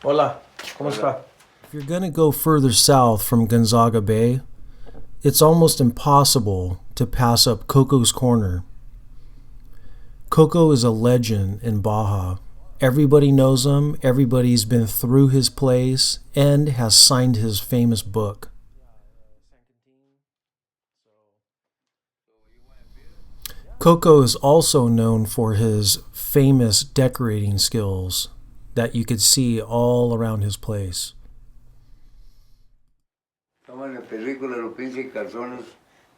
Hola, ¿cómo está? If you're going to go further south from Gonzaga Bay, it's almost impossible to pass up Coco's Corner. Coco is a legend in Baja. Everybody knows him, everybody's been through his place, and has signed his famous book. Coco is also known for his famous decorating skills that you could see all around his place. Como en la película Los Príncipes Calzones,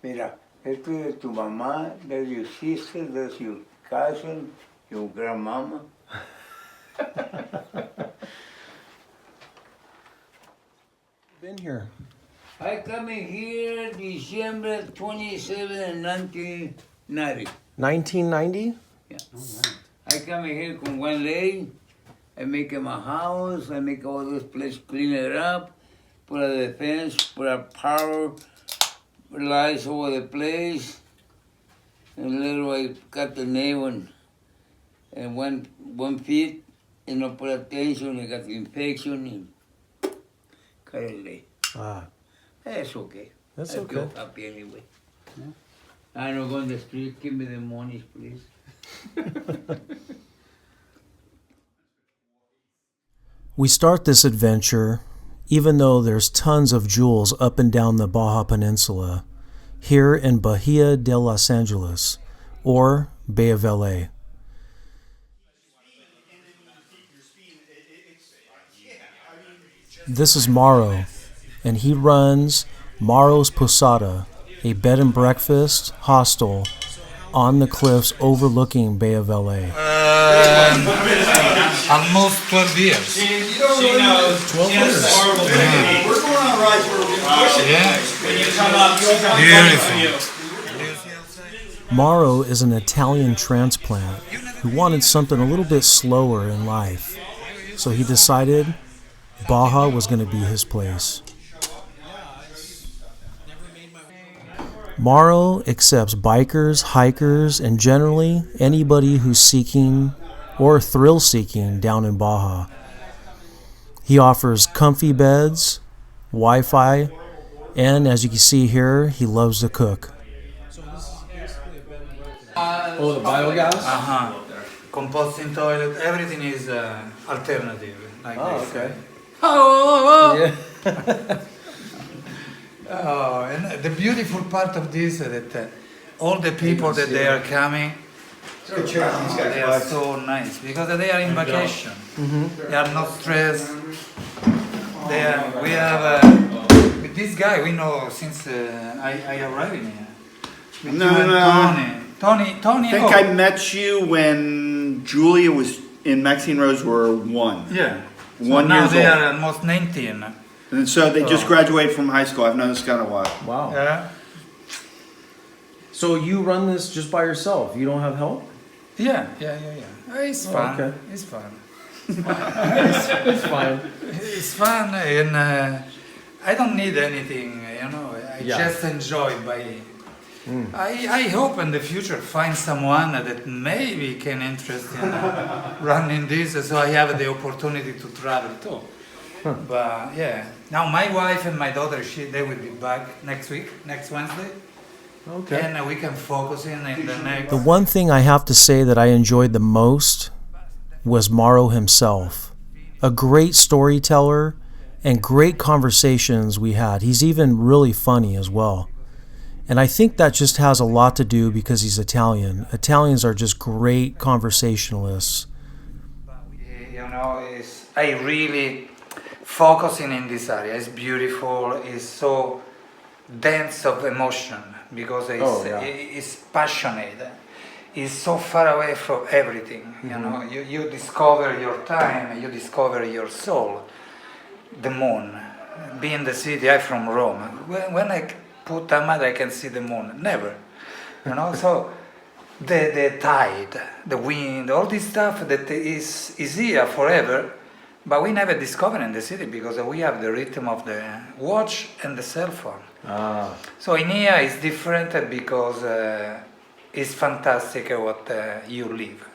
mira, esto es de tu mamá, that's your sister, that's your cousin, your grandmama. Been here. I come in here December 27, 1990. 1990? Yeah. I come in here con one leg, I make my house, I make all this place, clean it up, put a defense, put a power lights over the place, and little I cut the nail and one feet, and no put attention, I got the infection, and cut it late. Ah, That's okay. that's I okay. feel happy anyway. Yeah. I don't go on the street, give me the money, please. We start this adventure, even though there's tons of jewels up and down the Baja Peninsula, here in Bahia de Los Angeles, or Bay of LA. This is Mauro, and he runs Mauro's Posada, a bed and breakfast hostel on the cliffs overlooking Bay of LA. Almost 12 years. 12 years. We're going on rides where we're pushing. Yeah. When you come up, Beautiful. Mauro is an Italian transplant who wanted something a little bit slower in life, so he decided Baja was going to be his place. Mauro accepts bikers, hikers, and generally anybody who's seeking or thrill seeking down in Baja. He offers comfy beds, Wi-Fi, and as you can see here, he loves to cook. Oh, the biogas? Composting toilet, everything is alternative. Like Oh, this. okay. Oh, Yeah. oh, and the beautiful part of this is that all the people that they are coming, they are so nice because they are in vacation. They are not stressed. We have with this guy we know since I arrived in here. With No, you and no. Tony. I think I met you when Julia was in Maxine Rose were 1. Yeah. One now years they old. are almost 19. And so they just graduated from high school. I've known this guy a while. Wow. Yeah. So you run this just by yourself? You don't have help? Yeah. It's fun. okay. It's fun. It's fine. It's fun, and I don't need anything. I Yeah. just enjoy by. I hope in the future find someone that maybe can interest in running this, so I have the opportunity to travel too. But yeah, now my wife and my daughter, they will be back next Wednesday, Okay. and we can focus in the next. The one thing I have to say that I enjoyed the most was Mauro himself. A great storyteller and great conversations we had. He's even really funny as well. And I think that just has a lot to do because he's Italian. Italians are just great conversationalists. I really focusing in this area. It's beautiful. It's so dense of emotion because it's passionate. It's so far away from everything. You discover your time. You discover your soul. The moon. Being in the city, I'm from Rome. When I put a map, I can see the moon. Never. So the tide, the wind, all this stuff that is here forever, but we never discover in the city because we have the rhythm of the watch and the cell phone. So in here it's different because it's fantastic what you live,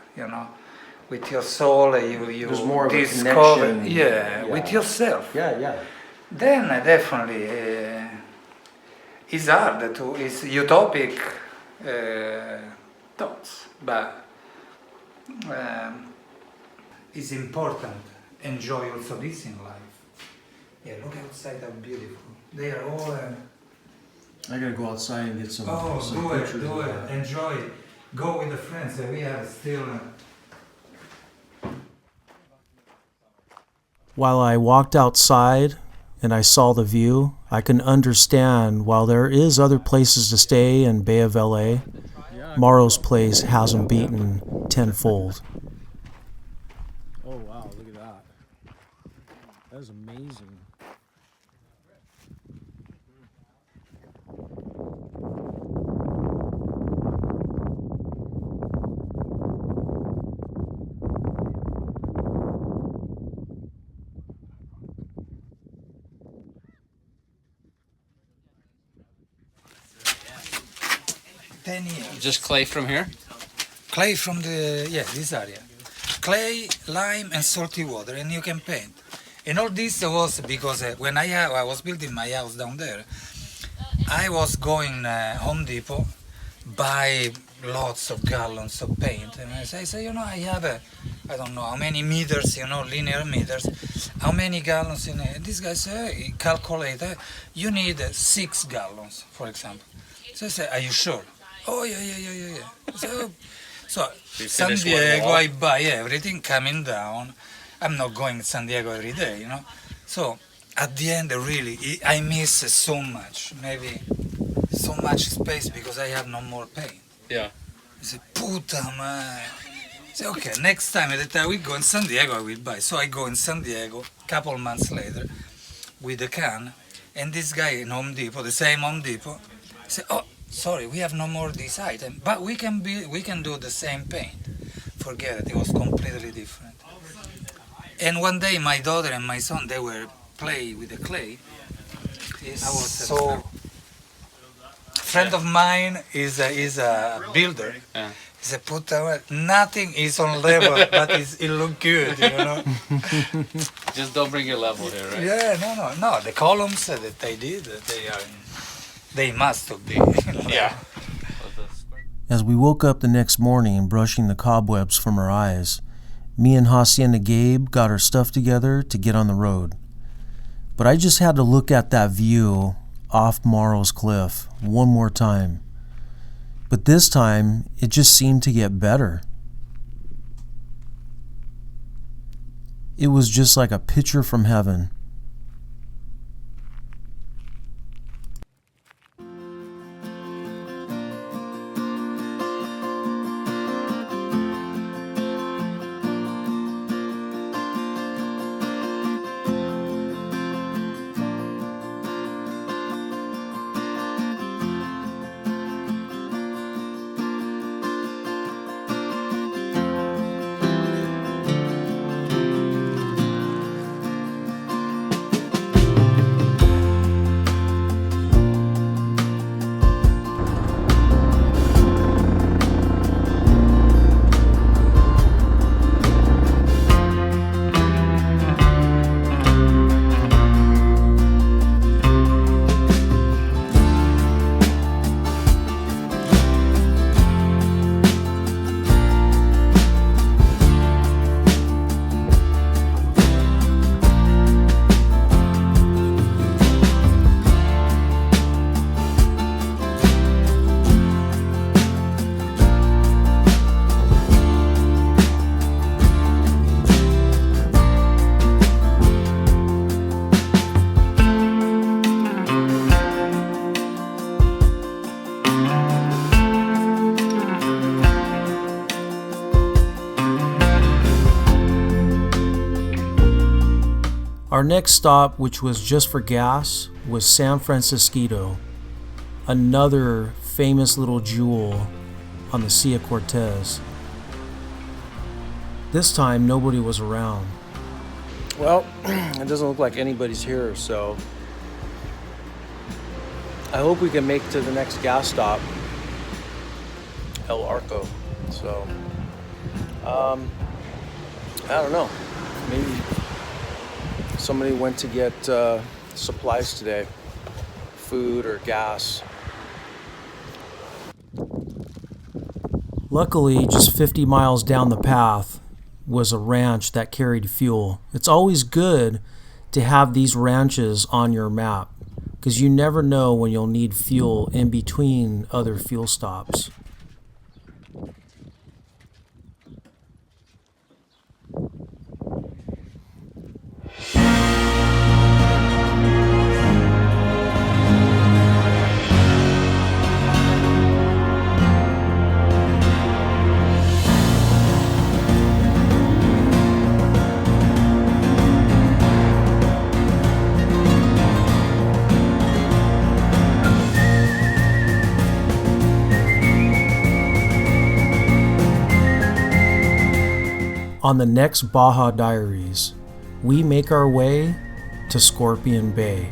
with your soul, you There's more of a discover, connection. yeah, Yeah. with yourself. Yeah. Then definitely it's hard to, it's utopic thoughts, but it's important. Enjoy also this in life. Yeah, look outside how beautiful. They are all. I gotta go outside and get some. Oh, some do it, pictures do of it, that. enjoy it. Go with the friends. We are still. While I walked outside and I saw the view, I can understand while there is other places to stay in Bay of LA, Mauro's place has him beaten tenfold. Oh wow, look at that. That is amazing. Just clay from here? Clay from this area. Clay, lime, and salty water, and you can paint. And all this was because when I was building my house down there, I was going Home Depot, buy lots of gallons of paint, and I say, I have I don't know how many meters, linear meters, how many gallons in it. This guy said, calculate, you need 6 gallons, for example. So I said, are you sure? Oh, yeah. So San finish one Diego, wall? I buy everything coming down. I'm not going to San Diego every day, So at the end, really, I miss so much, maybe so much space because I have no more paint. Yeah. I said, puta man. I said, okay, next time that I will go in San Diego, I will buy. So I go in San Diego, couple months later, with a can, and this guy in Home Depot, the same Home Depot, said, oh, sorry, we have no more this item, but we can do the same paint. Forget it, it was completely different. And one day my daughter and my son, they were play with the clay. So friend of mine is a builder. Yeah. He said, "Puta, nothing is on level, but it look good, Just don't bring your level here, right? Yeah, no. The columns that they did, they must be. Yeah. As we woke up the next morning, brushing the cobwebs from our eyes, me and Hacienda Gabe got our stuff together to get on the road. But I just had to look at that view off Mauro's cliff one more time. But this time, it just seemed to get better. It was just like a picture from heaven. Our next stop, which was just for gas, was San Francisquito, another famous little jewel on the Sea of Cortez. This time, nobody was around. Well, it doesn't look like anybody's here, so I hope we can make it to the next gas stop, El Arco. So, I don't know. Maybe somebody went to get supplies today, food or gas. Luckily, just 50 miles down the path was a ranch that carried fuel. It's always good to have these ranches on your map because you never know when you'll need fuel in between other fuel stops. On the next Baja Diaries, we make our way to Scorpion Bay.